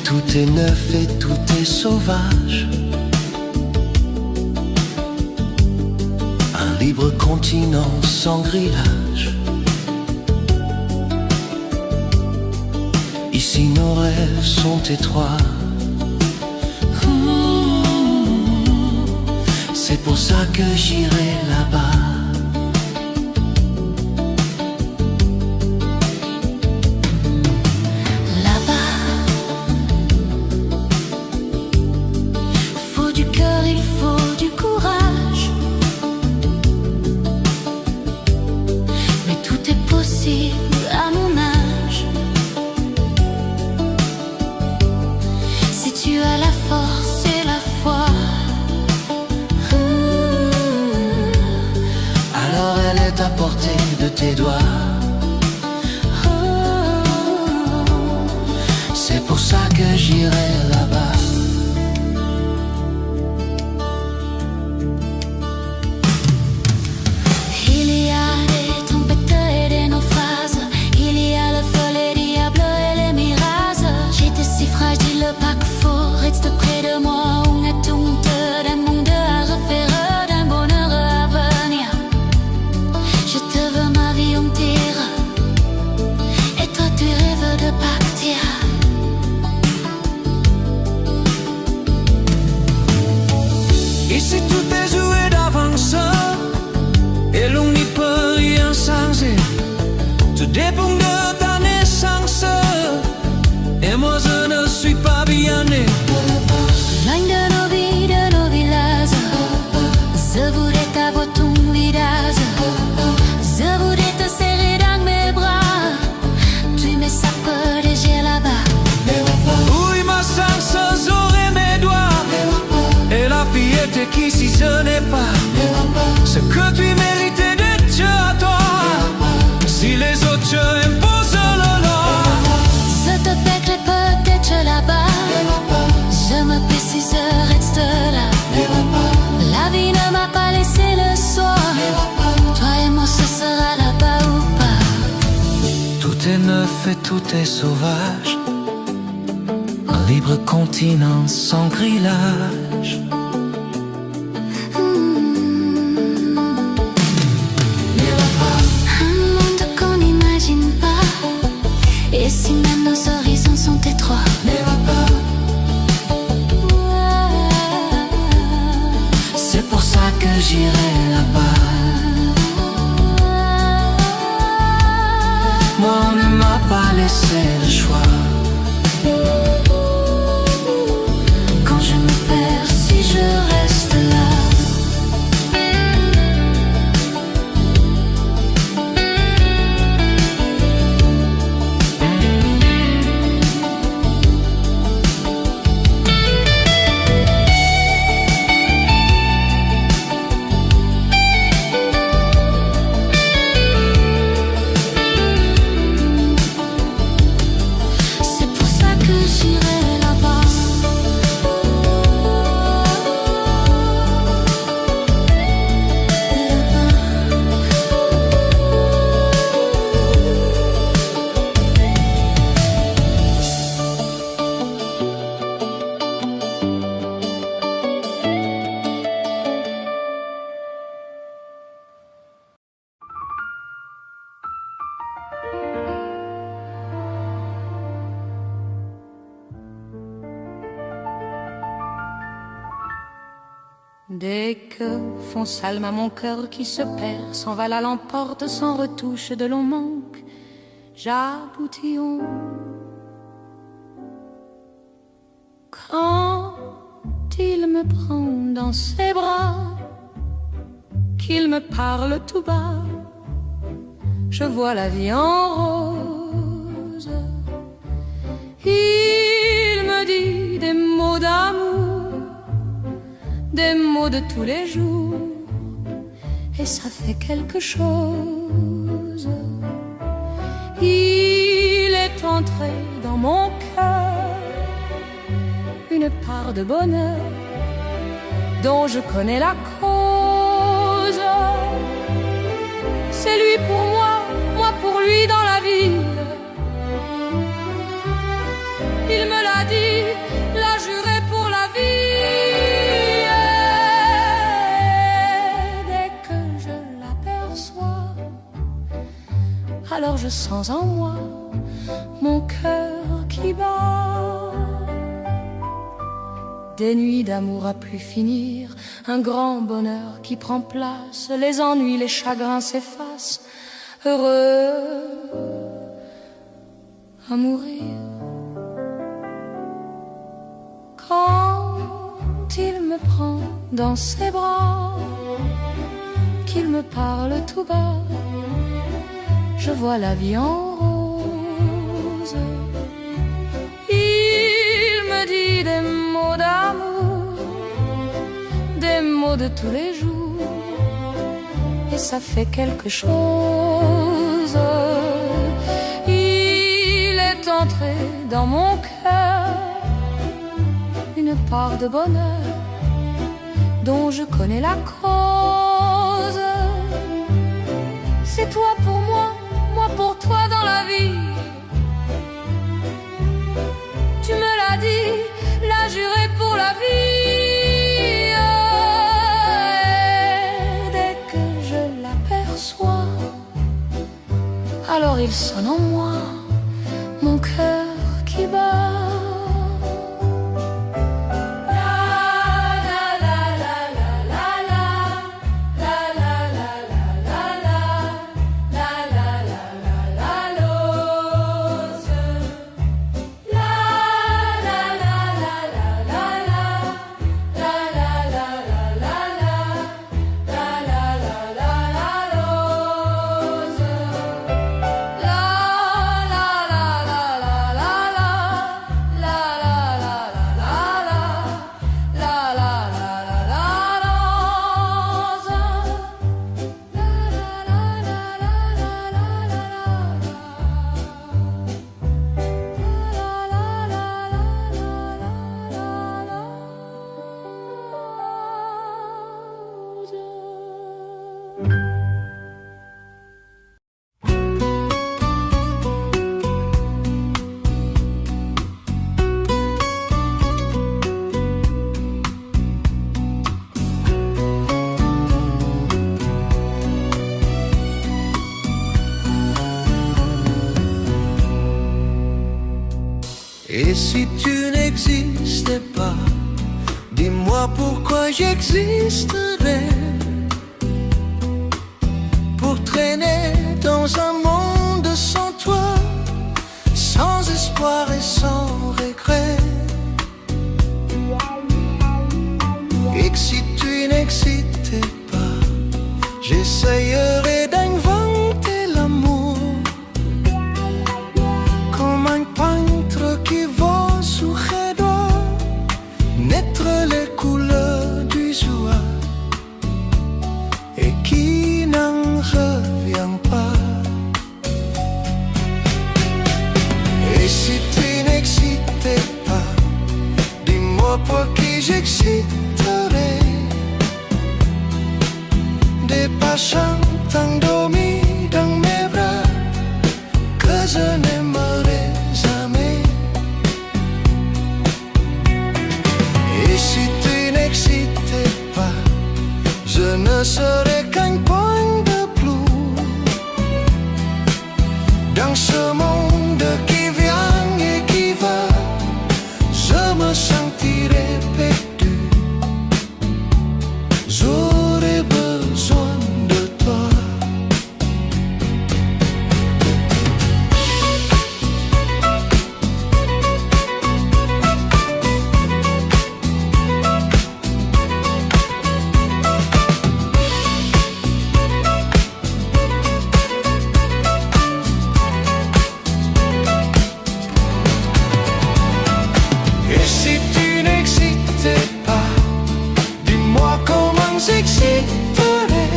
tout est neuf et tout est sauvage. Un libre continent sans grillage. Ici nos rêves sont étroits. C'est pour ça que j'irai là-bas. À mon âge, si tu as la force et la foi, alors elle est à portée de tes doigts. C'est pour ça que j'irai là-bas. Reste près de moi, on est tout d'un monde à refaire, d'un bonheur à venir. Je te veux ma vie entière, et toi tu rêves de partir. Ici tout est joué d'avance, et l'on n'y peut rien changer. Tout dépend de ta naissance, et moi je ne suis pas bien né. Loin de nos vies, de nos villages, je voudrais avoir ton visage. Je voudrais te serrer dans mes bras, tu me sapes léger là-bas. Oui, ma chance, j'aurai mes doigts, et la fillette qu'ici je n'ai pas. Ce que tu méritais de Dieu à toi, si les autres imposent le loi. Je te paierai peut-être là-bas, je me paie si je reste là. La vie ne m'a pas laissé le soir, toi et moi ce sera là-bas ou pas. Tout est neuf et tout est sauvage. Un libre continent sans grillage. Un monde qu'on n'imagine pas, et si même nos horizons sont étroits. C'est pour ça que j'irai là-bas. Moi on ne m'a pas laissé le choix. Quand je me perds, si je reste là. Dès que fonce à mon cœur qui se perd, s'envole à l'emporte sans retouche de long manque, j'aboutillon. Quand il me prend dans ses bras, qu'il me parle tout bas, je vois la vie en rose. Il me dit des mots d'amour, des mots de tous les jours, et ça fait quelque chose. Il est entré dans mon cœur une part de bonheur dont je connais la cause. C'est lui pour moi, moi pour lui dans la vie. Il me l'a dit, l'a juré pour la vie. Et dès que je l'aperçois, alors je sens en moi mon cœur qui bat. Des nuits d'amour à plus finir, un grand bonheur qui prend place, les ennuis, les chagrins s'effacent, heureux à mourir. Quand il me prend dans ses bras, qu'il me parle tout bas, je vois la vie en rose. Il me dit des mots d'amour, des mots de tous les jours, et ça fait quelque chose. Il est entré dans mon cœur une part de bonheur dont je connais la cause. C'est toi pour moi, moi pour toi dans la vie. Tu me l'as dit, l'as juré pour la vie. Et dès que je l'aperçois, alors il sonne en moi mon cœur qui bat. Et si tu n'existais pas, dis-moi pourquoi j'existerais. Pour traîner dans un monde sans toi, sans espoir et sans regret. Et que si tu n'existais pas, j'essayerais d'inventer l'amour comme un peintre qui va sous ses doigts naître les couleurs du joie et qui n'en revient pas. Et si tu n'existais pas, dis-moi pour qui j'exciterais. Des passions endormis dans mes bras que je n'aimerais jamais. Et si tu n'existais pas, je ne serais qu'un point de plus dans ce monde qui vient et qui va. Je me sentirais perdu. J'aurais besoin de toi. Et si tu n'existais pas, dis-moi comment j'exciterais.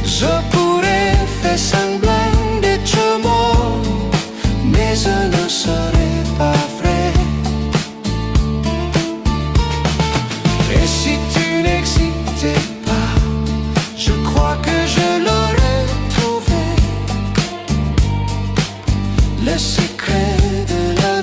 Je pourrais faire semblant d'être mort, mais je ne serais pas vrai. Et si tu n'existais pas, je crois que je l'aurais trouvé. Le secret de la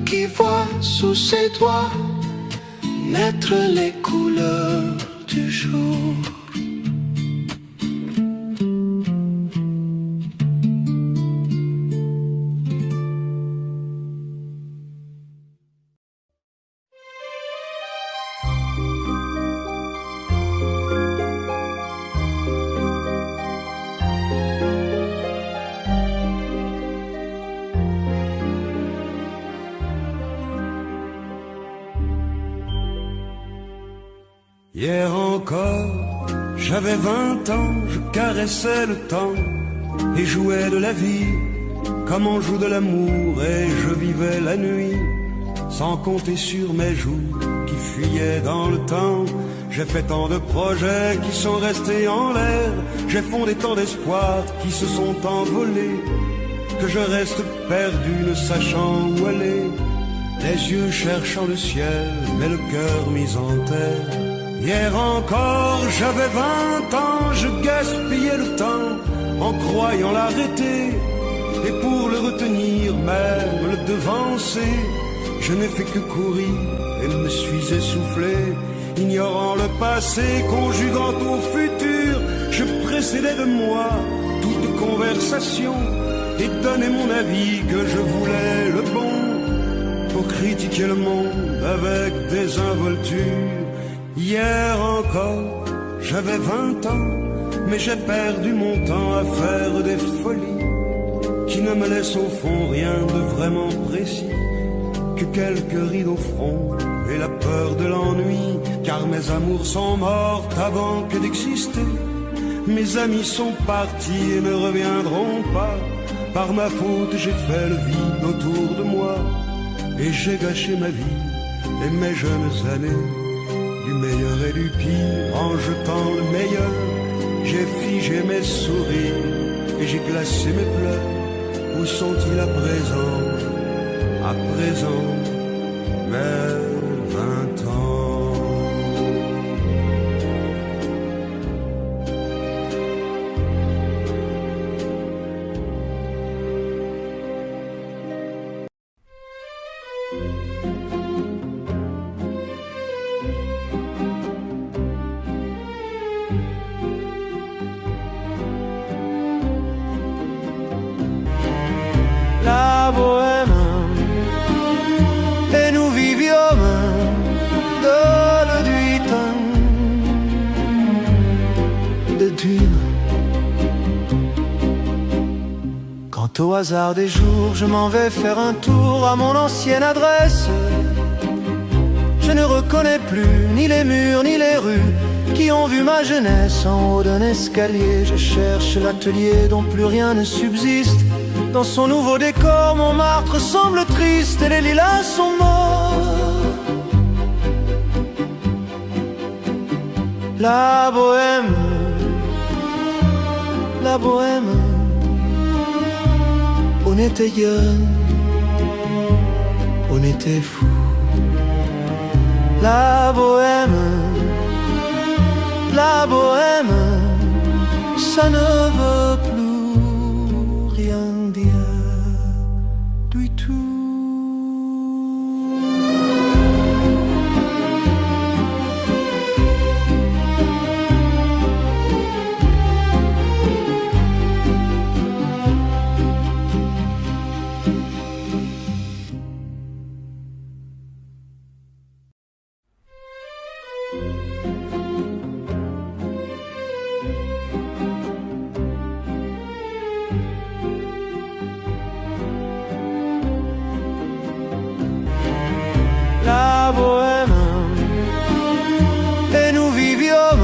qui voit sous ses doigts naître les couleurs du jour. Hier encore, j'avais 20 ans, je caressais le temps et jouais de la vie comme on joue de l'amour, et je vivais la nuit sans compter sur mes joues qui fuyaient dans le temps. J'ai fait tant de projets qui sont restés en l'air, j'ai fondé tant d'espoirs qui se sont envolés, que je reste perdu ne sachant où aller, les yeux cherchant le ciel mais le cœur mis en terre. Hier encore, j'avais 20 ans, je gaspillais le temps en croyant l'arrêter, et pour le retenir, même le devancer, je n'ai fait que courir et me suis essoufflé. Ignorant le passé, conjuguant au futur, je précédais de moi toute conversation et donnais mon avis que je voulais le bon, pour critiquer le monde avec désinvolture. Hier encore, j'avais 20 ans, mais j'ai perdu mon temps à faire des folies qui ne me laissent au fond rien de vraiment précis, que quelques rides au front et la peur de l'ennui, car mes amours sont mortes avant que d'exister. Mes amis sont partis et ne reviendront pas. Par ma faute, j'ai fait le vide autour de moi, et j'ai gâché ma vie et mes jeunes années. Du meilleur et du pire, en jetant le meilleur, j'ai figé mes sourires et j'ai glacé mes pleurs. Où sont-ils à présent? À présent, mes 20 ans. La bohème, et nous vivions de l'Eduitan, de Dune. Quant au hasard des jours, je m'en vais faire un tour à mon ancienne adresse. Je ne reconnais plus ni les murs ni les rues qui ont vu ma jeunesse en haut d'un escalier. Je cherche l'atelier dont plus rien ne subsiste. Dans son nouveau décor, Montmartre semble triste et les lilas sont morts. La bohème, on était jeunes, on était fous. La bohème, ça ne veut plus rien dire du tout. La bohème, et nous vivions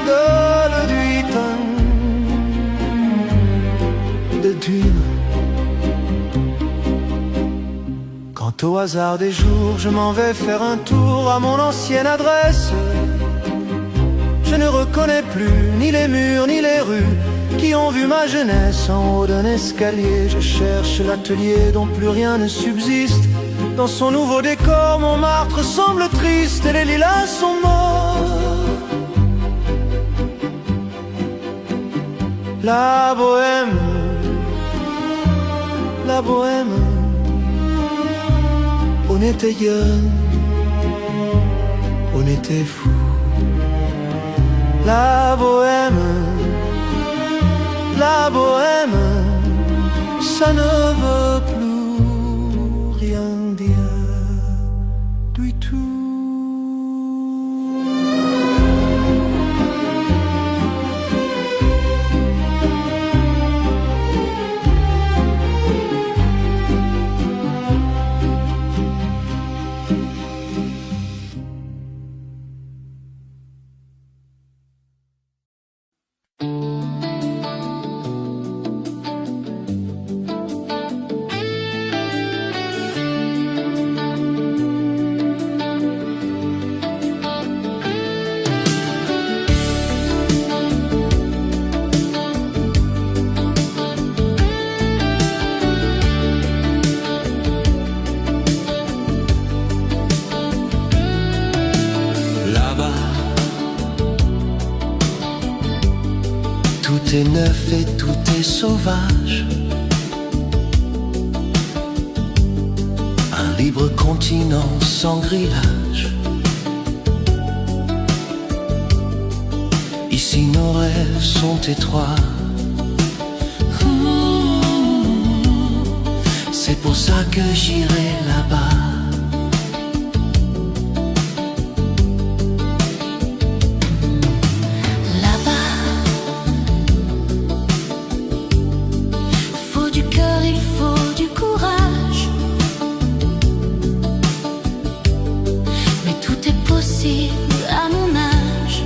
de l'Eduitan, de Dune. Quant au hasard des jours, je m'en vais faire un tour à mon ancienne adresse. Je ne reconnais plus ni les murs ni les rues qui ont vu ma jeunesse en haut d'un escalier. Je cherche l'atelier dont plus rien ne subsiste. Dans son nouveau décor, Montmartre semble triste et les lilas sont morts. La bohème, On était jeunes, on était fous. La bohème, ça ne veut plus rien dire du tout. Tout est neuf et tout est sauvage. Un libre continent sans grillage. Ici nos rêves sont étroits. C'est pour ça que j'irai là-bas. À mon âge,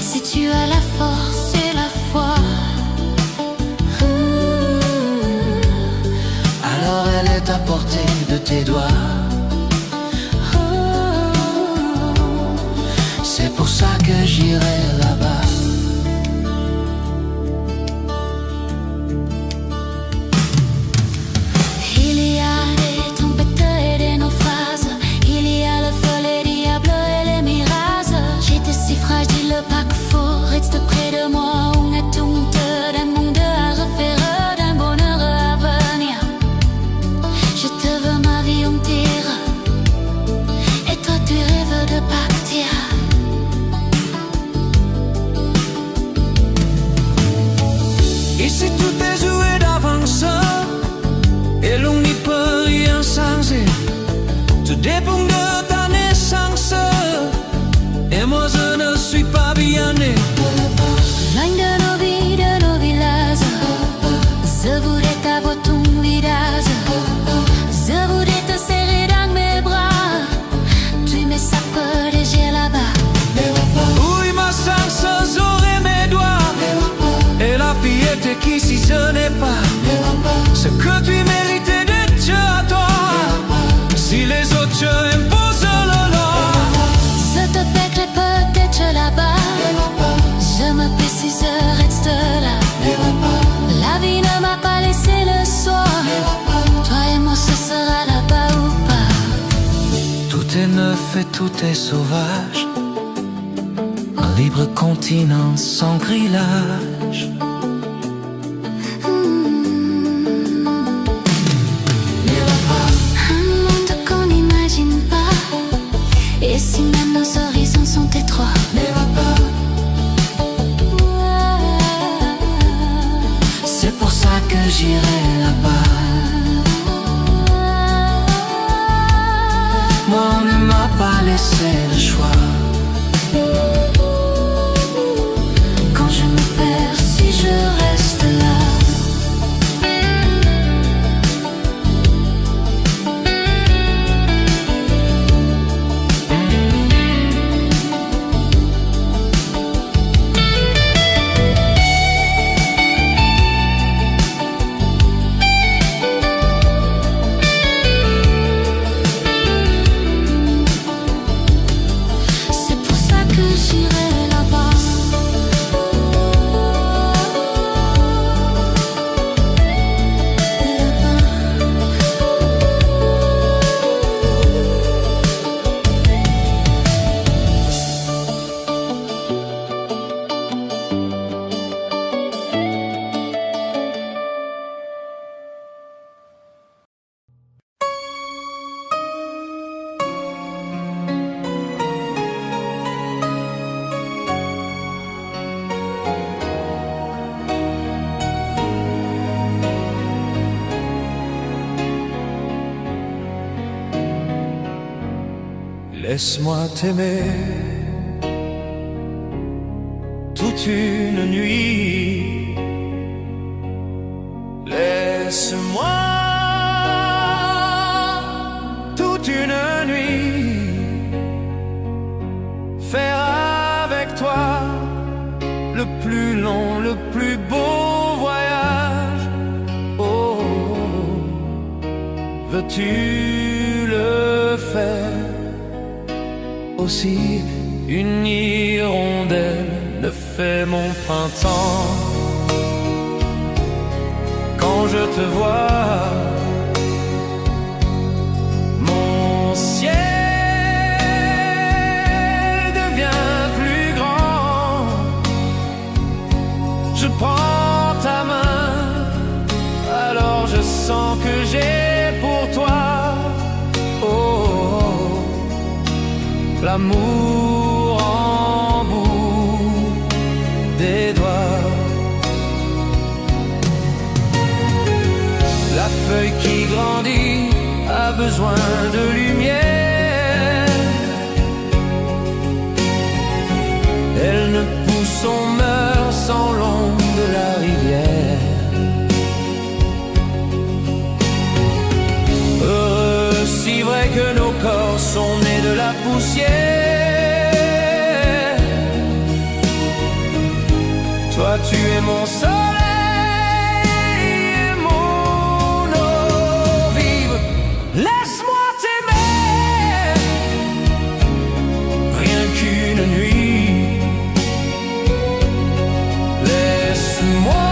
si tu as la force et la foi, alors elle est à portée de tes doigts. C'est pour ça que j'irai là-bas. Reste près de moi, on a tout d'un monde à refaire, d'un bonheur à venir. Je te veux ma vie entière, et toi tu rêves de partir. Ici tout est joué d'avance, et l'on n'y peut rien changer. Tout dépend de ta naissance, et moi je ne suis pas bien né. Loin de nos vies, de nos villages, je voudrais t'avoir ton visage. Je voudrais te serrer dans mes bras. Tu me sapes léger là-bas. Oui, ma chance, j'aurai mes doigts. Et la fillette qu'ici je n'ai pas. Ce que tu méritais de Dieu à toi. Si les autres imposent le loi, Je te paierai peut-être là-bas. Je me paie si je reste là. La vie ne m'a pas laissé le choix. Toi et moi ce sera là-bas ou pas. tout est neuf et tout est sauvage. Un libre continent sans grillage. Un monde qu'on n'imagine pas. Et si même nos horizons sont étroits, C'est pour ça que j'irai là-bas. Moi on ne m'a pas laissé le choix. quand je me perds, si je reste là. Laisse-moi t'aimer toute une nuit. Laisse-moi toute une nuit faire avec toi le plus long, le plus beau voyage. Oh, veux-tu le faire aussi? Une hirondelle ne fait mon printemps quand je te vois. Mon ciel devient plus grand. Je prends ta main, alors je sens que j'ai pour toi, oh, l'amour en bout des doigts. La feuille qui grandit a besoin de lumière. Elle ne pousse, on meurt sans l'ombre de la rivière. Heureux, si vrai que nos corps sont nés de la poussière. Toi tu es mon soleil et mon eau vive. Laisse-moi t'aimer rien qu'une nuit. Laisse-moi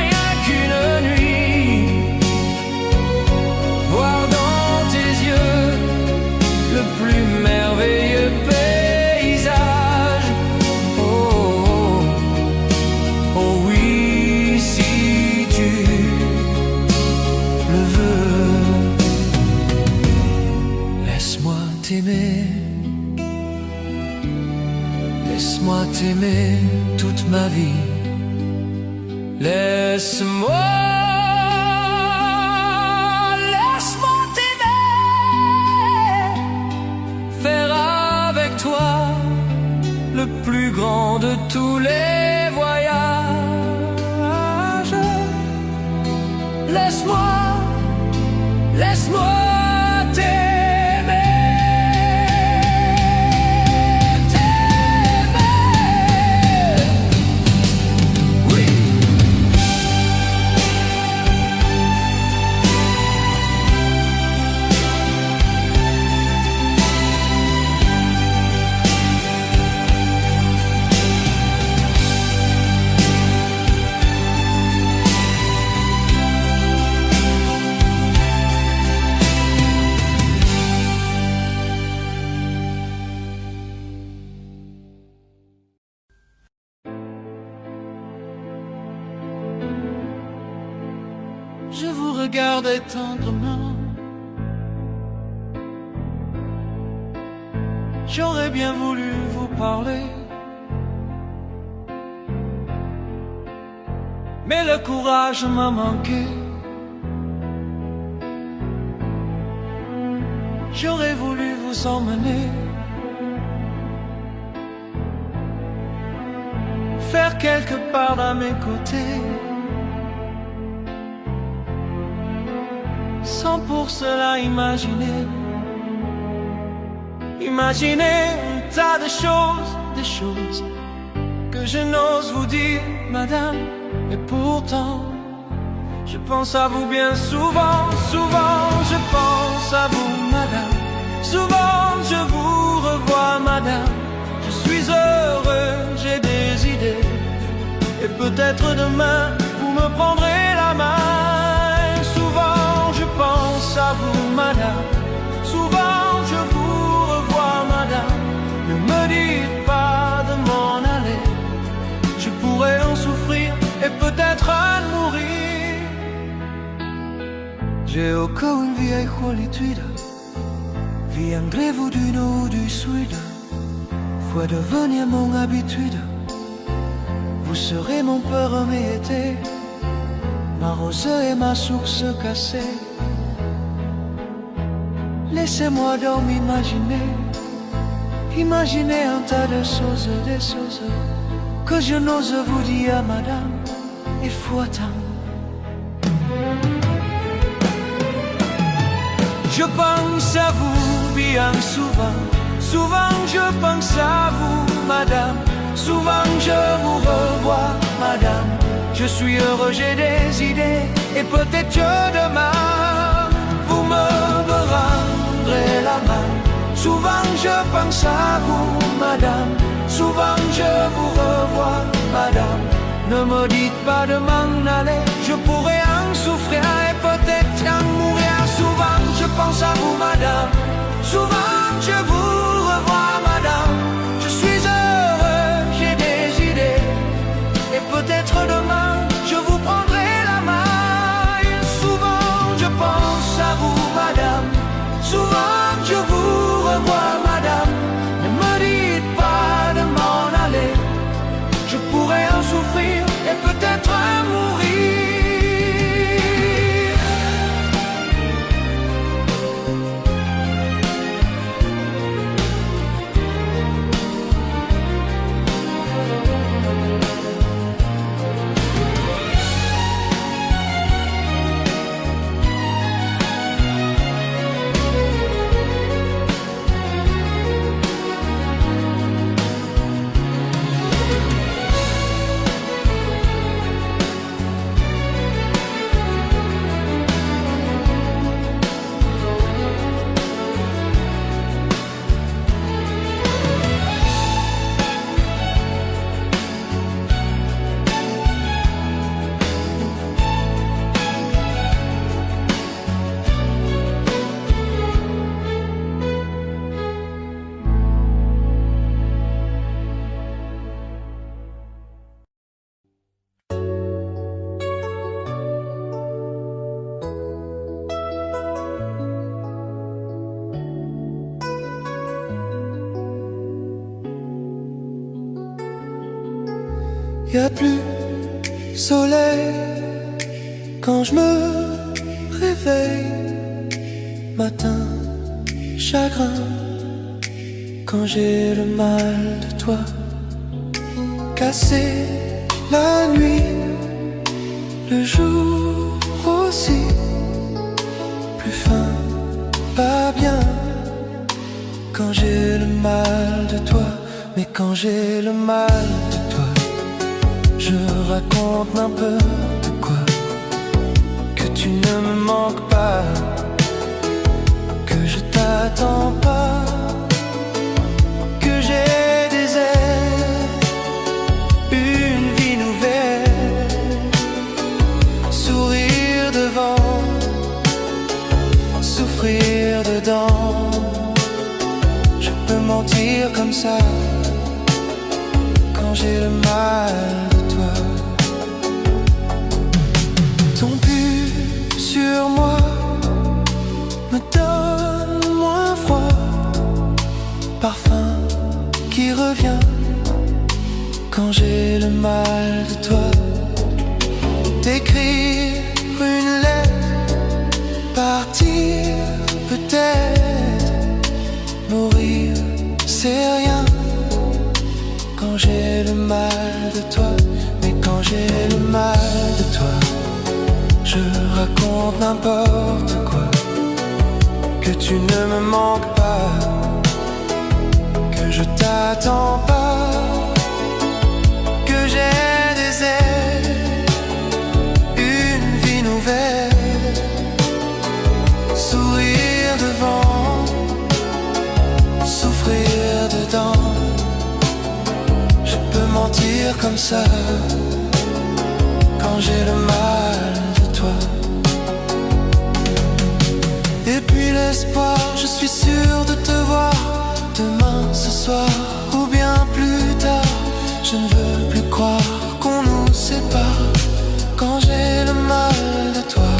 rien qu'une nuit voir dans tes yeux le plus merveilleux paysage. Oh, oh oui, si tu le veux. Laisse-moi t'aimer, laisse-moi t'aimer toute ma vie. Laisse-moi t'aimer, faire avec toi le plus grand de tous les voyages. Laisse-moi t'aimer, oui. Je vous regardais tendrement. J'aurais bien voulu vous parler, mais le courage m'a manqué. J'aurais voulu vous emmener, faire quelque part à mes côtés, sans pour cela imaginer un tas de choses que je n'ose vous dire, madame. Et pourtant, je pense à vous bien souvent, je pense à vous, madame. Souvent je vous revois, madame. Je suis heureux, j'ai des idées, et peut-être demain vous me prendrez la main. Souvent je pense à vous, madame. Souvent je vous revois, madame. Ne me dites pas de m'en aller, je pourrais en souffrir et peut-être en mourir. J'ai encore une vieille solitude, viendrez-vous du nord ou du sud? Faut devenir mon habitude. Vous serez mon premier été, ma rosée et ma source cassée. Laissez-moi donc imaginer un tas de choses, des choses que je n'ose vous dire, madame, il faut attendre. Je pense à vous bien souvent, souvent je pense à vous, madame, souvent je vous revois, madame. Je suis heureux, j'ai des idées, et peut-être que demain, vous me rendrez la main. Souvent je pense à vous, madame, souvent je vous revois, madame. Ne me dites pas de m'en aller, je pourrais en souffrir et peut-être en mourir. Souvent je pense à vous, madame, souvent je vous revois, madame. Je suis heureux, j'ai des idées, et peut-être demain je vous prendrai la main. Et souvent je pense à vous, madame, souvent je vous revois, madame. Ne me dites pas de m'en aller, je pourrais en souffrir et peut-être en mourir. Y'a plus soleil quand je me réveille. Matin, chagrin quand j'ai le mal de toi. Cassé la nuit, le jour aussi. Plus fin, pas bien quand j'ai le mal de toi. Mais quand j'ai le mal de toi, je raconte n'importe quoi. Que tu ne me manques pas, que je t'attends pas, que j'ai des ailes, une vie nouvelle, sourire devant, souffrir dedans. Je peux mentir comme ça quand j'ai le mal. Ton pull sur moi me donne moins froid. Parfum qui revient quand j'ai le mal de toi. T'écrire une lettre, partir peut-être, mourir c'est rien quand j'ai le mal de toi. Mais quand j'ai le mal de toi, je raconte n'importe quoi. Que tu ne me manques pas, que je t'attends pas, que j'ai des ailes, une vie nouvelle, sourire devant, souffrir dedans. Je peux mentir comme ça quand j'ai le mal de toi. Et puis l'espoir, je suis sûr de te voir demain, ce soir ou bien plus tard. Je ne veux plus croire qu'on nous sépare quand j'ai le mal de toi.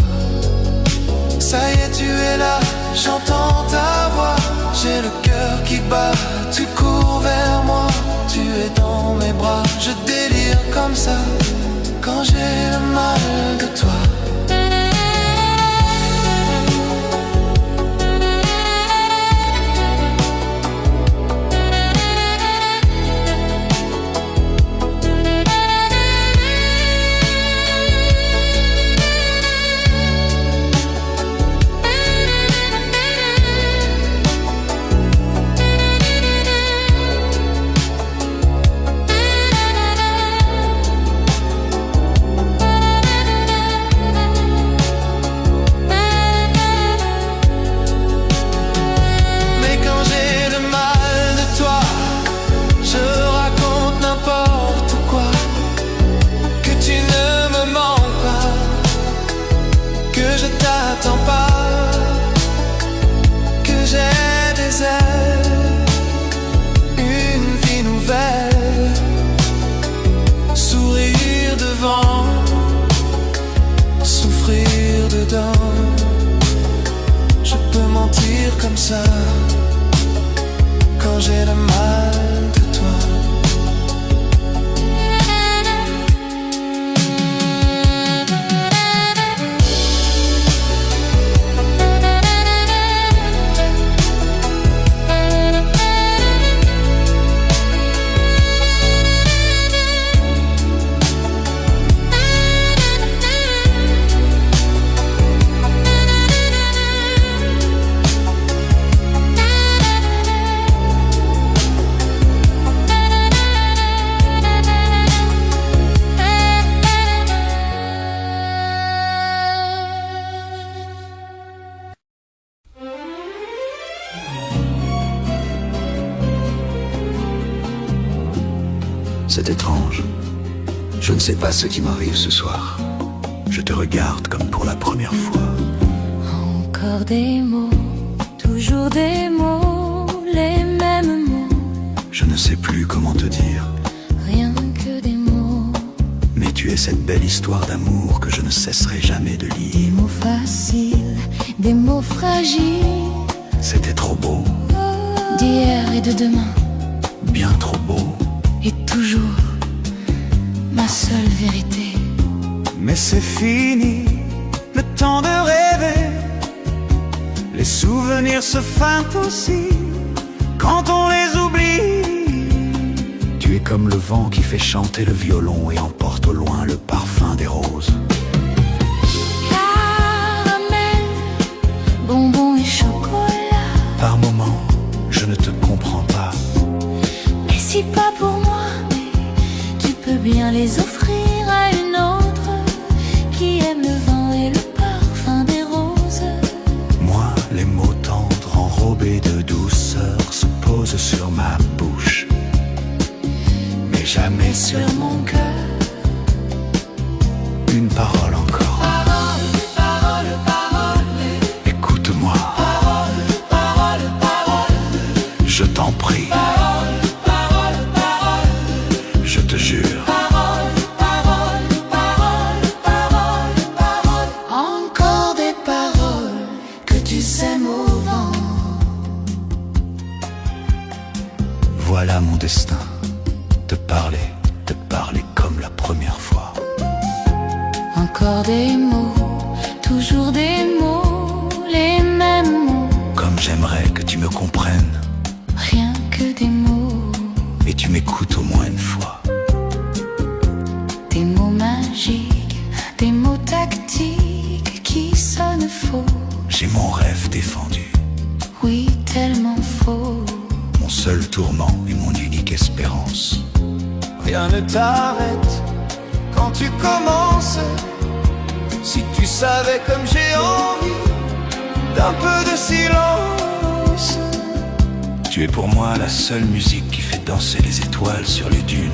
Ça y est, tu es là, j'entends ta voix. J'ai le cœur qui bat, tu cours vers moi. Tu es dans mes bras, je délire comme ça quand j'ai le mal de toi. comme ça quand j'ai le mal de toi. C'est étrange. Je ne sais pas ce qui m'arrive ce soir. Je te regarde comme pour la première fois. Encore des mots, toujours des mots, les mêmes mots. Je ne sais plus comment te dire. Rien que des mots. Mais tu es cette belle histoire d'amour que je ne cesserai jamais de Des lire. mots faciles, des mots fragiles. C'était trop beau, D'hier et de demain. bien trop beau. Et toujours ma seule vérité. Mais c'est fini, le temps de rêver. Les souvenirs se fanent aussi quand on les oublie. Tu es comme le vent qui fait chanter le violon et emporte au loin le parfum des roses. Caramel, bonbons et chocolat. Par moments, je ne te comprends pas. Mais si pas pour moi, mais tu peux bien les offrir à une autre qui aime le vent et le parfum des roses. Moi, les mots tendres enrobés de douceur se posent sur ma bouche, mais jamais sur mon cœur. Une parole encore. Parole, parole, parole. Écoute-moi. Parole, parole, parole. Je t'en prie. Parole, parole, parole. Je te jure. Parole, parole, parole, parole, parole. Encore des paroles que tu sèmes au vent. Voilà mon destin. Te parler comme la première fois. Encore des mots, toujours des mots, les mêmes mots. Comme j'aimerais que tu me comprennes. Rien que des mots, Et tu m'écoutes au moins une fois. des mots magiques, des mots tactiques qui sonnent faux. J'ai mon rêve défendu. Oui, tellement faux. Mon seul tourment et mon unique espérance. Rien ne t'arrête quand tu commences. Si tu savais comme j'ai envie d'un peu de silence. Tu es pour moi la seule musique qui fait danser les étoiles sur les dunes.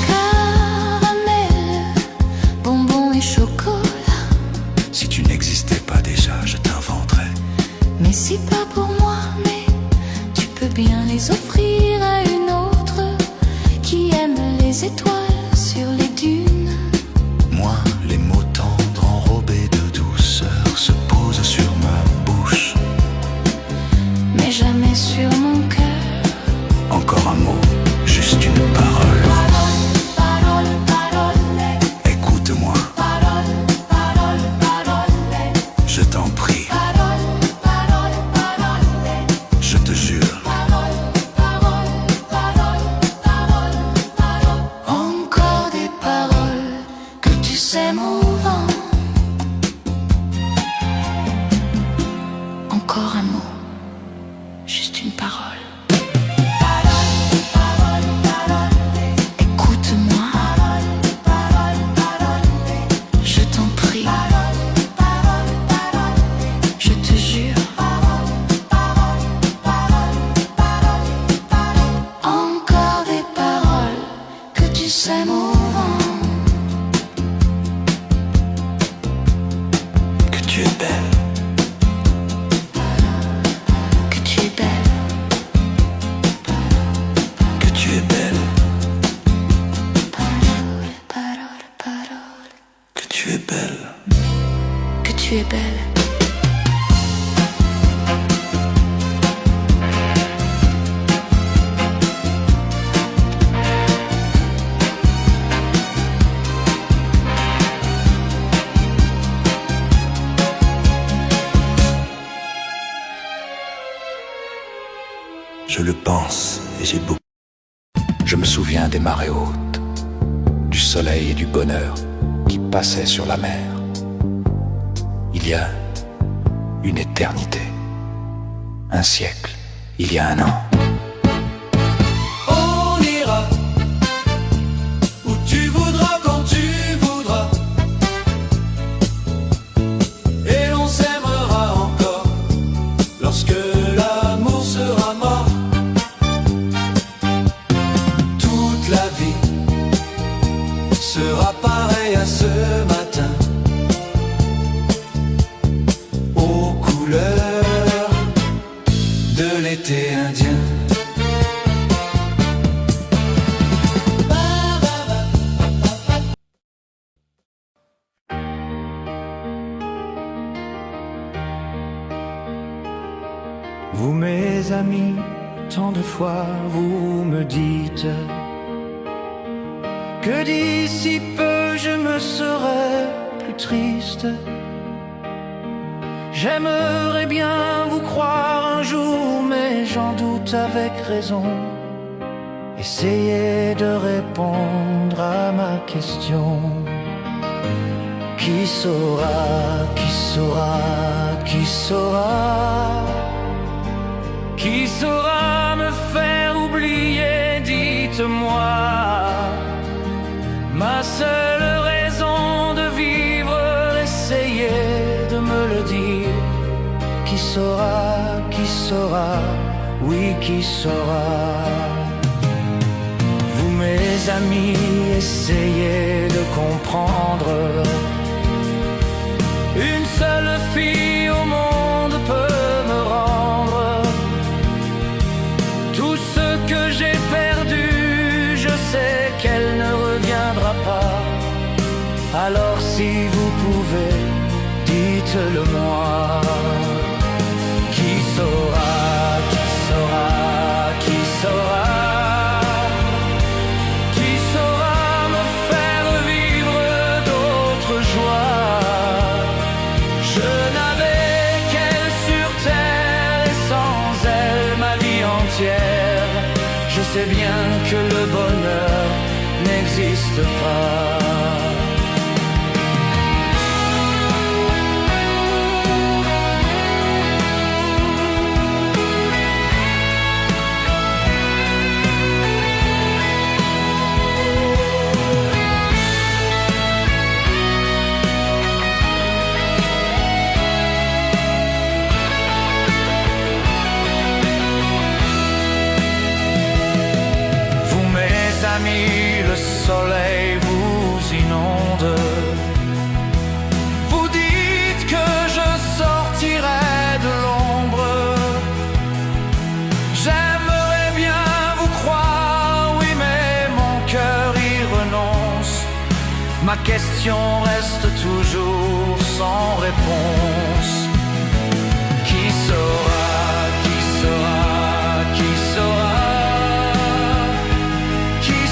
Caramel, bonbons et chocolat. Si tu n'existais pas déjà, je t'inventerais. Mais si pas pour moi, mais tu peux bien les offrir à une autre qui aime les étoiles sur les dunes. Moi, les mots tendres enrobés de douceur se posent sur ma bouche. Mais jamais sur mon cœur. Encore un mot, juste une parole. Parole, parole, parole. Écoute-moi, Parole, parole, parole. je t'en prie, Parole, parole, parole. je te jure. Parole, parole, parole, parole, parole. Encore des paroles que tu sèmes au vent. Encore un mot, juste une parole. Parole, parole, parole. Écoute-moi. Parole, parole, parole. Je t'en prie. Parole, parole, parole. Je te jure. Parole, parole, parole, parole, parole. Encore des paroles que tu sèmes au vent. Que tu es belle, Que tu es belle. que tu es belle, Parole, parole, parole. que tu es belle. Que tu es belle. le pense et j'ai beaucoup. Je me souviens des marées hautes, du soleil et du bonheur qui passaient sur la mer. Il y a une éternité, un siècle, il y a un an. On ira où tu voudras, quand tu voudras, et l'on s'aimera encore lorsque l'amour sera mort. Toute la vie sera pareille à ce matin, aux couleurs de l'été indien. Vous mes amis, tant de fois vous me dites que d'ici peu je me serai plus triste. J'aimerais bien vous croire un jour, mais j'en doute avec raison. Essayez de répondre à ma question. Qui saura, qui saura, qui saura? Qui saura me faire oublier, dites-moi. Ma seule raison de vivre, essayez de me le dire. Qui saura, oui qui saura. Vous mes amis, essayez de comprendre. Une seule fille au monde peut me rendre tout ce que j'ai perdu. Je sais qu'elle ne reviendra pas. Alors si vous pouvez, dites-le moi. Qui saura, qui saura, qui saura? Qui saura me faire vivre d'autres joies? Je n'avais qu'elle sur terre et sans elle ma vie entière. Je sais bien que le bonheur n'existe pas. Le soleil vous inonde. Vous dites que je sortirai de l'ombre. J'aimerais bien vous croire, oui, mais mon cœur y renonce. Ma question reste toujours sans réponse. Qui saura, qui saura, qui saura? Qui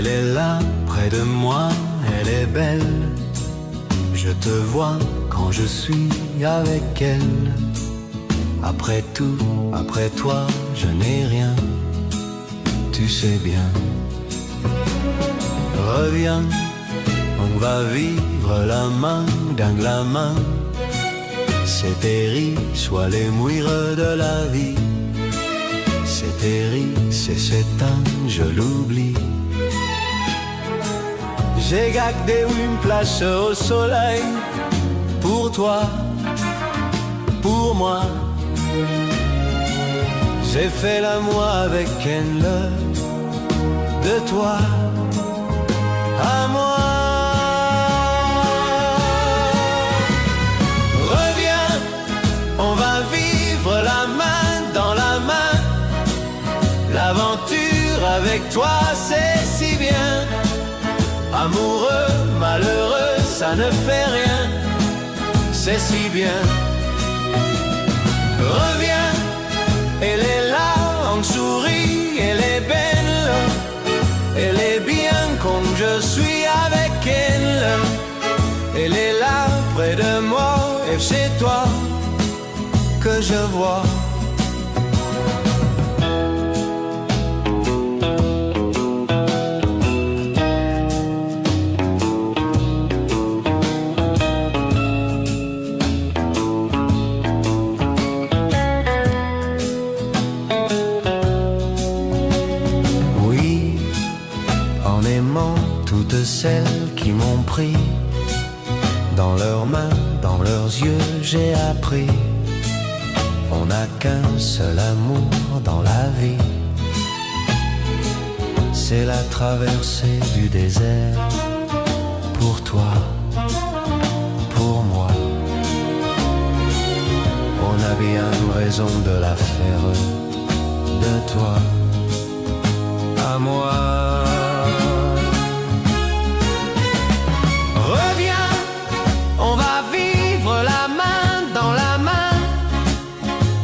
Elle est là, près de moi, elle est belle. Je te vois quand je suis avec elle. Après tout, après toi, je n'ai rien, tu sais bien. Reviens, on va vivre la main d'un glamin. C'est Terry, soit les mouires de la vie. C'est Terry, c'est cet âne, je l'oublie. J'ai gardé une place au soleil pour toi, pour moi. J'ai fait l'amour avec elle, de toi à moi. Reviens, on va vivre la main dans la main. L'aventure avec toi, c'est si bien. Amoureux, malheureux, ça ne fait rien, c'est si bien. Reviens, elle est là, on sourit, elle est belle. Elle est bien comme je suis avec elle. Elle est là, près de moi, et c'est toi que je vois. Celles qui m'ont pris dans leurs mains, dans leurs yeux, j'ai appris. On n'a qu'un seul amour dans la vie, c'est la traversée du désert. Pour toi, pour moi, on a bien raison de la faire, de toi à moi. Reviens, on va vivre la main dans la main.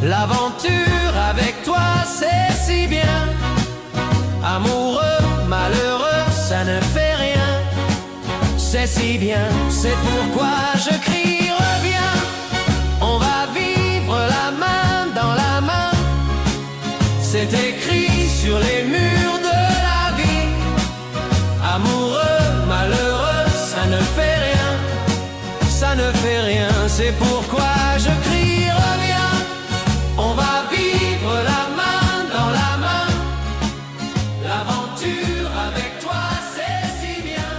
L'aventure avec toi, c'est si bien. Amoureux, malheureux, ça ne fait rien, c'est si bien. C'est pourquoi je crie, reviens. On va vivre la main dans la main. C'est écrit sur les murs de la vie. Amoureux, malheureux, ça ne fait rien, ça ne fait rien. C'est pourquoi je crie, reviens. On va vivre la main dans la main. L'aventure avec toi, c'est si bien.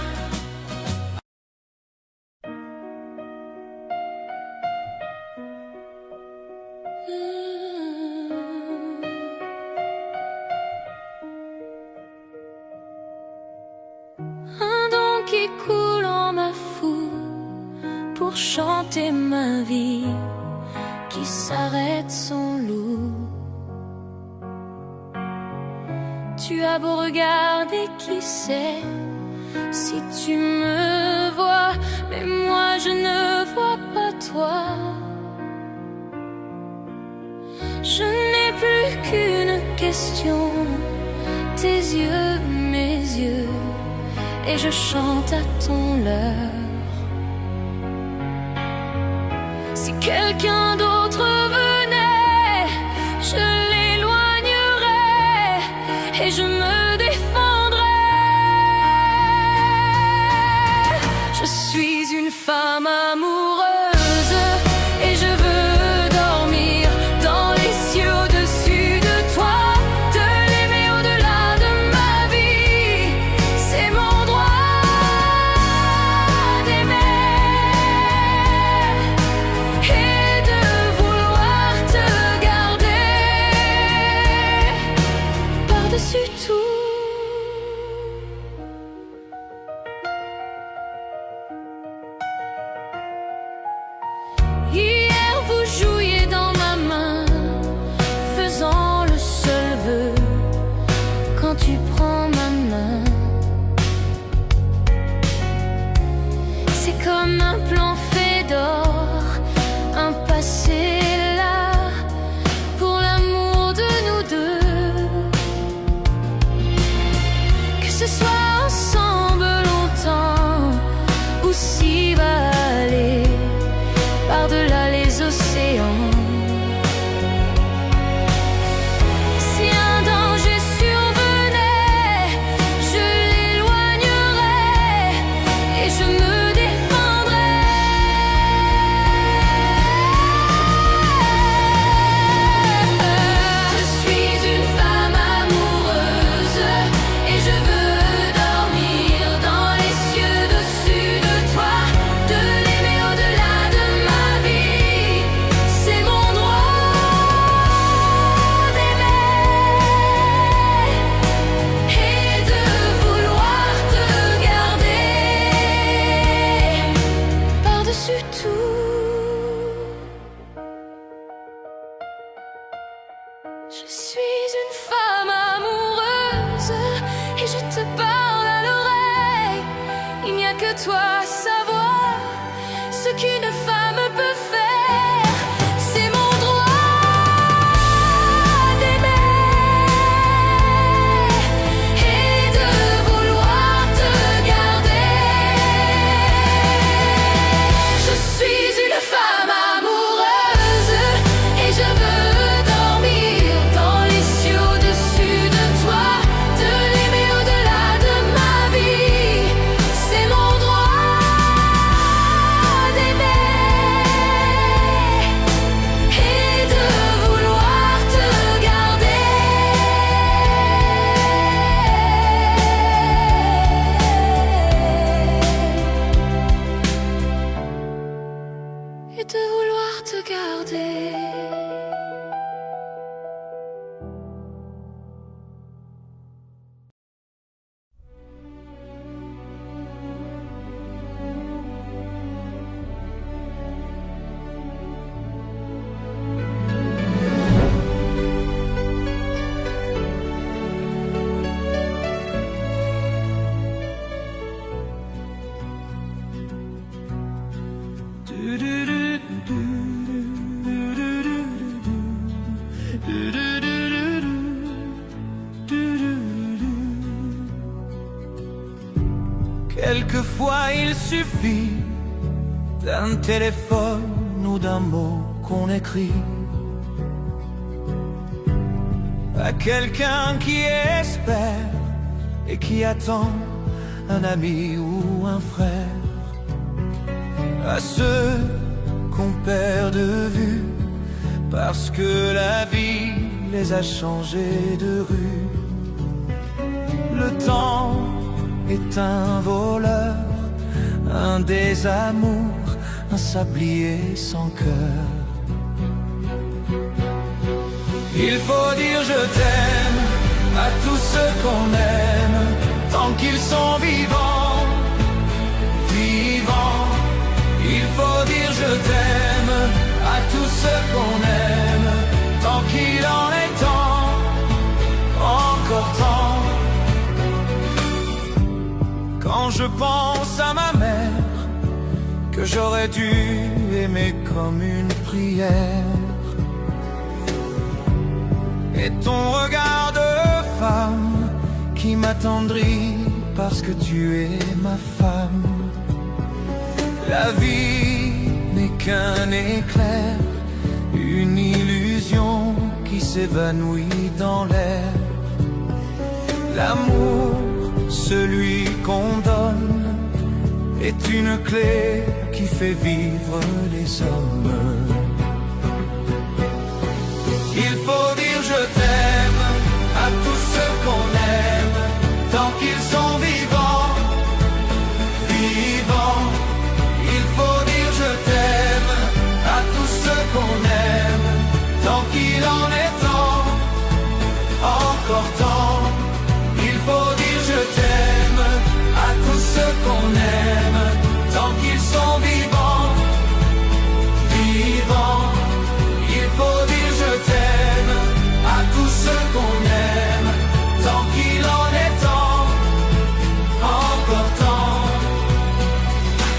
Un don qui coule en ma foule pour chanter ma vie, qui s'arrête son loup. Tu as beau regarder, qui sait si tu me vois, mais moi je ne vois pas toi. Je n'ai plus qu'une question, tes yeux, mes yeux, et je chante à ton leurre. Si quelqu'un d'autre venait, je l'éloignerais et je me défendrais. Je suis une femme amoureuse et je veux dormir dans les cieux au-dessus de toi, de l'aimer au-delà de ma vie. C'est mon droit d'aimer et de vouloir te garder par-dessus tout. Hier vous jouiez dans ma main, faisant le seul vœu. Quand tu prends ma main, c'est comme un plan fait d'or, un passé là pour l'amour de nous deux. Que ce soit en toi savoir ce qu'une femme peut faire. C'est mon droit d'aimer et de vouloir te garder. Je suis une femme amoureuse et je veux dormir dans les cieux au-dessus de toi, te l'aimer au-delà de ma vie. C'est mon droit d'aimer et de vouloir te garder. Et de vouloir te garder. Quelquefois il suffit d'un téléphone ou d'un mot qu'on écrit à quelqu'un qui espère et qui attend un ami ou un frère, à ceux qu'on perd de vue parce que la vie les a changés de rue. Le temps est un voleur, un désamour, un sablier sans cœur. Il faut dire je t'aime à tous ceux qu'on aime, tant qu'ils sont vivants, vivants. Il faut dire je t'aime à tous ceux qu'on aime, tant qu'il en est temps, encore temps. Quand je pense à ma mère, que j'aurais dû aimer comme une prière, et ton regard de femme qui m'attendrit parce que tu es ma femme. La vie n'est qu'un éclair, une illusion qui s'évanouit dans l'air. L'amour, celui qu'on donne, est une clé qui fait vivre les hommes. Il faut dire je t'aime à tous ceux qu'on aime, tant qu'ils sont vivants, vivants. Il faut dire je t'aime à tous ceux qu'on aime, tant qu'il en est temps, encore temps. Il faut dire je t'aime à tous ceux qu'on aime, tant qu'ils sont vivants, vivants. Il faut dire je t'aime à tous ceux qu'on aime, tant qu'il en est temps, encore temps.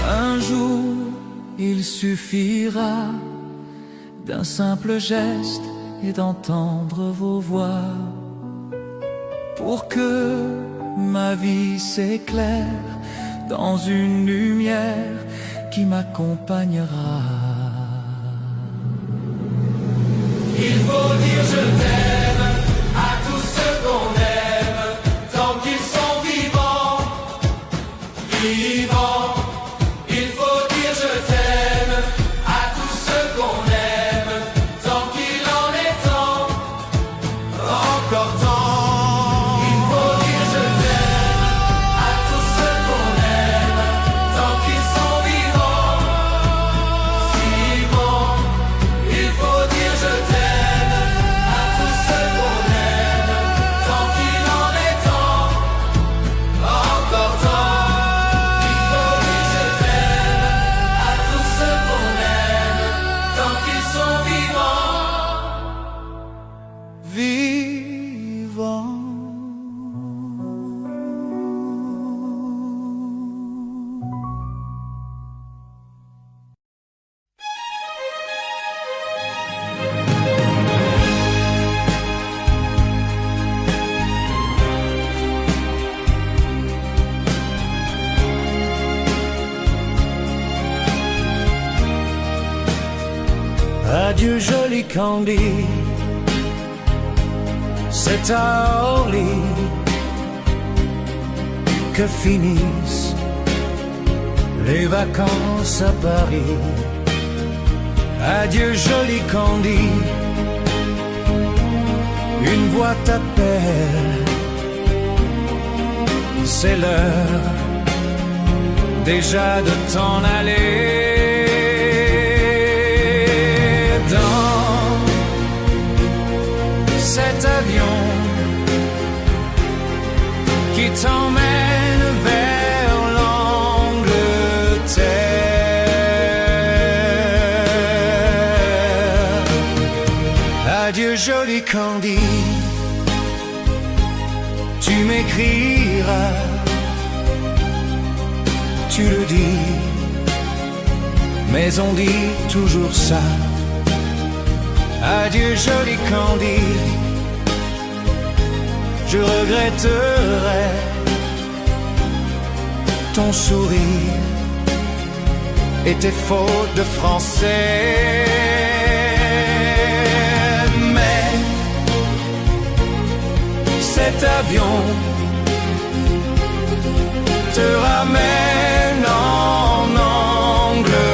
Un jour, il suffira d'un simple geste et d'entendre vos voix pour que ma vie s'éclaire dans une lumière qui m'accompagnera. Il faut dire je t'aime à tous ceux qu'on aime, tant qu'ils sont vivants, vivants. Il faut dire je t'aime à tous ceux qu'on aime, tant qu'il en est temps, encore temps. Adieu joli Candy, c'est à Orly que finissent les vacances à Paris. Adieu joli Candy, une voix t'appelle, c'est l'heure déjà de t'en aller. Dans cet avion qui t'emmène vers l'Angleterre. Adieu joli Candy, tu m'écriras, tu le dis, mais on dit toujours ça. Adieu joli Candy, je regretterai ton sourire et tes fautes de français. Mais cet avion te ramène en Angleterre.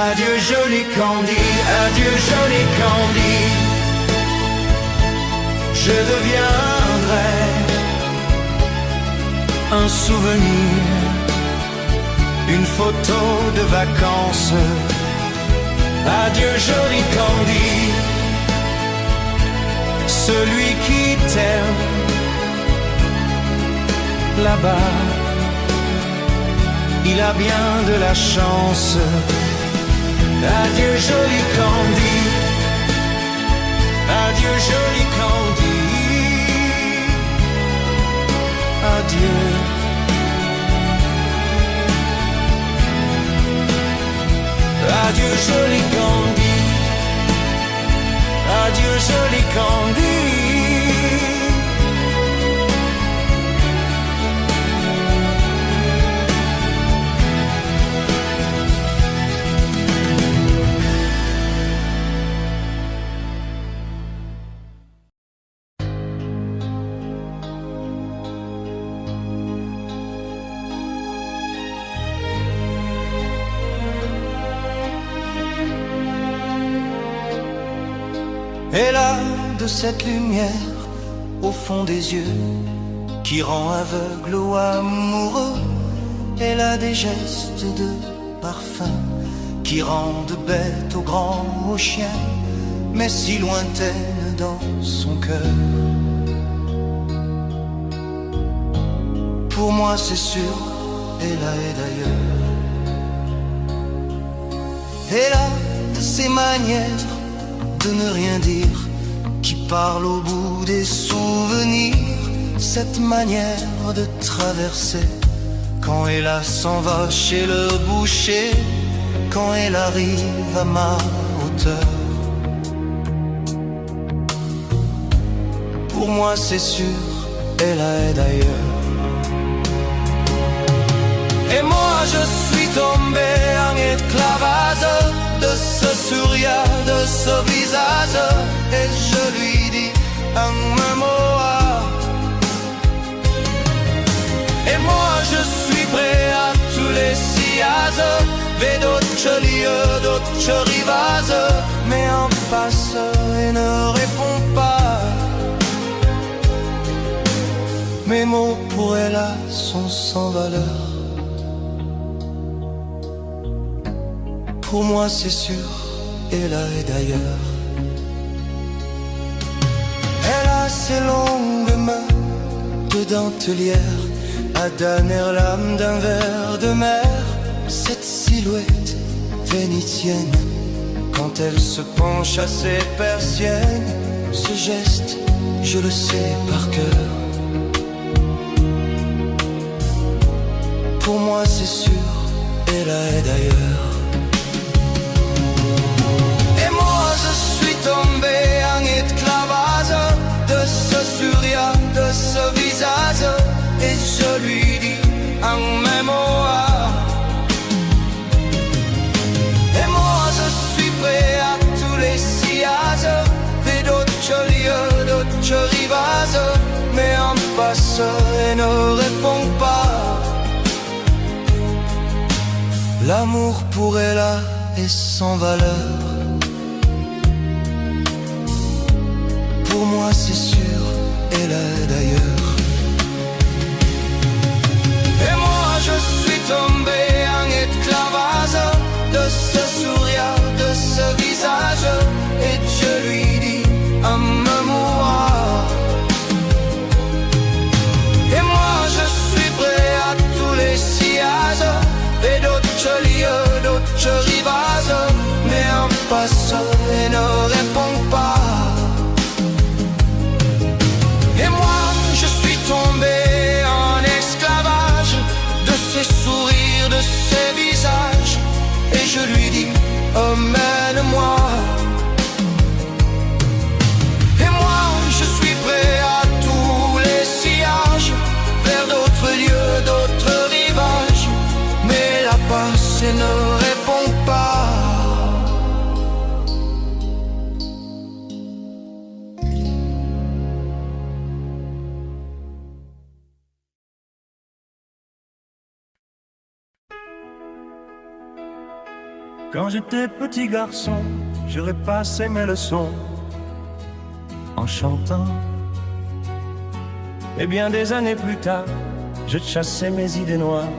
Adieu joli Candy, adieu joli Candy, je deviendrai un souvenir, une photo de vacances. Adieu joli Candy, celui qui t'aime là-bas, il a bien de la chance. Adieu joli Candy, adieu joli Candy, adieu. Adieu joli Candy, adieu joli Candy. Et là, de cette lumière au fond des yeux qui rend aveugle ou amoureux, elle a des gestes de parfum qui rendent bête au grand, au chien, mais si lointaine dans son cœur. Pour moi c'est sûr, elle a et d'ailleurs. Elle a de ces manières de ne rien dire, qui parle au bout des souvenirs, cette manière de traverser, quand elle s'en va chez le boucher, quand elle arrive à ma hauteur. Pour moi c'est sûr, elle a d'ailleurs. Et moi je suis tombé en esclavage de ce sourire, de ce visage, et je lui dis un même mot. Et moi je suis prêt à tous les sillages, vers d'autres lieux, d'autres rivages, mais en passe et ne répond pas. Mes mots pour elle sont sans valeur. Pour moi c'est sûr, elle a et d'ailleurs. Elle a ses longues mains de dentelière, à dernière lame d'un verre de mer, cette silhouette vénitienne, quand elle se penche à ses persiennes, ce geste, je le sais par cœur. Pour moi c'est sûr, elle a et d'ailleurs. Tombé en esclavage de ce sourire, de ce visage, et je lui dis en même mot. L'amour pour elle est sans valeur. Pour moi c'est sûr, elle est d'ailleurs. Et moi je suis tombé en esclavage de ce sourire, de ce visage. Et je lui dis en me mourant. Et moi je suis prêt à tous les sillages et d'autres lieux, d'autres rivages. Mais en passant elle ne répond pas. Et moi je suis tombé en esclavage de ses sourires, de ses visages. Et je lui dis emmène-moi. Et moi je suis prêt à tous les sillages, vers d'autres lieux, d'autres rivages. Mais la pensée ne répond pas. Quand j'étais petit garçon, je repassais mes leçons en chantant. Et bien des années plus tard, je chassais mes idées noires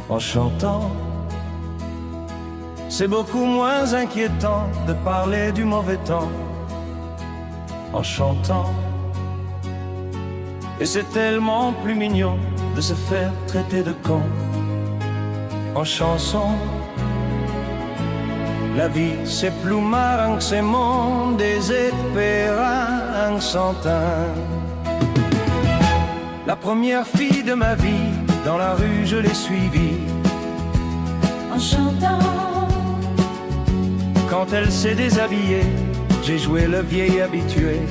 en chantant. C'est beaucoup moins inquiétant de parler du mauvais temps en chantant. Et c'est tellement plus mignon de se faire traiter de con en chanson. La vie c'est plus marrant que ces mondes des espérants s'entendent. La première fille de ma vie, dans la rue je l'ai suivie en chantant. Quand elle s'est déshabillée, j'ai joué le vieil habitué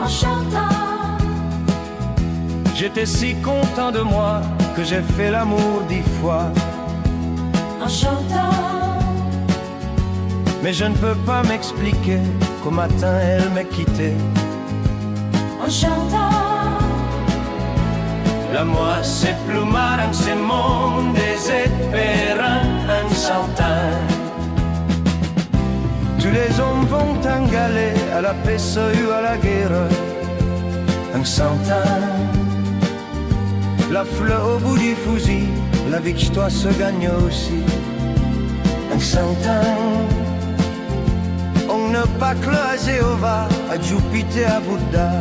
En chantant. J'étais si content de moi que j'ai fait l'amour 10 fois En chantant. Mais je ne peux pas m'expliquer qu'au matin elle m'ait quitté En chantant. La moi c'est plus marrant, c'est monde désespérant en chantant. Tous les hommes vont en galer à la peste ou à la guerre en chantant. La fleur au bout du fusil, la victoire se gagne aussi en chantant. On ne pas que à Jéhovah, à Jupiter, à Bouddha,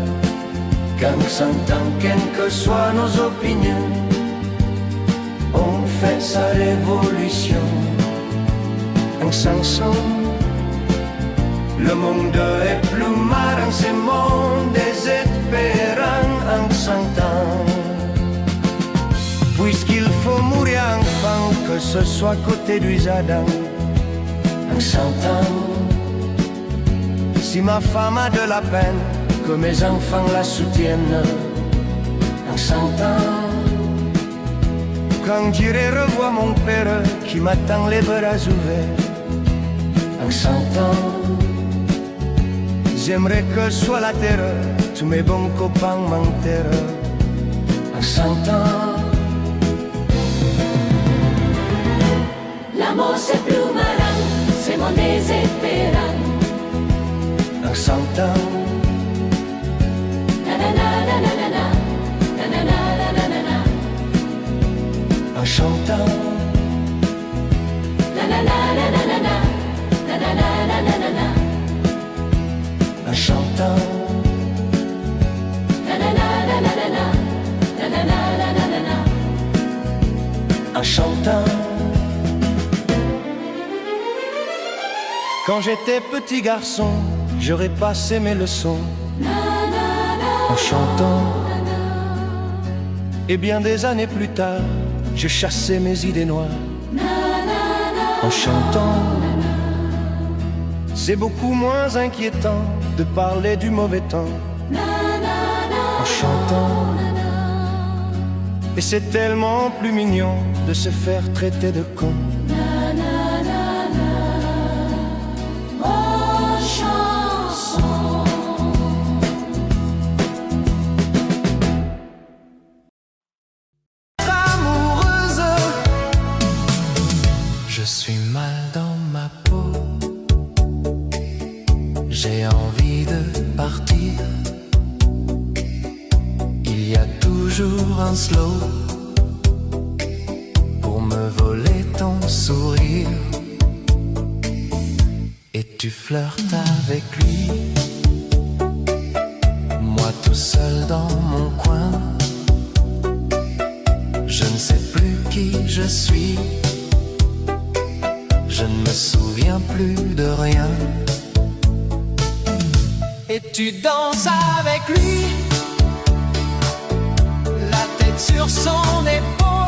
qu'en s'entend, quelles que soient nos opinions, on fait sa révolution en chanson. Le monde est plus marrant, c'est monde désespérant en chantant. Puisqu'il faut mourir enfant, que ce soit côté du jardin en chantant. Si ma femme a de la peine, que mes enfants la soutiennent en chantant. Quand j'irai revoir mon père qui m'attend les bras ouverts en chantant. J'aimerais que soit la terre, tous mes bons copains m'enterrent en chantant. L'amour c'est plus malin, c'est mon désespérant en chantant. En chantant. En chantant. En chantant. Quand j'étais petit garçon, j'aurais passé mes leçons en chantant. Et bien des années plus tard, je chassais mes idées noires en chantant. C'est beaucoup moins inquiétant de parler du mauvais temps en chantant. Et c'est tellement plus mignon de se faire traiter de con j'ai envie de partir. Il y a toujours un slow pour me voler ton sourire. Et tu flirtes avec lui, moi tout seul dans mon coin. Je ne sais plus qui je suis, je ne me souviens plus de rien. Et tu danses avec lui, la tête sur son épaule.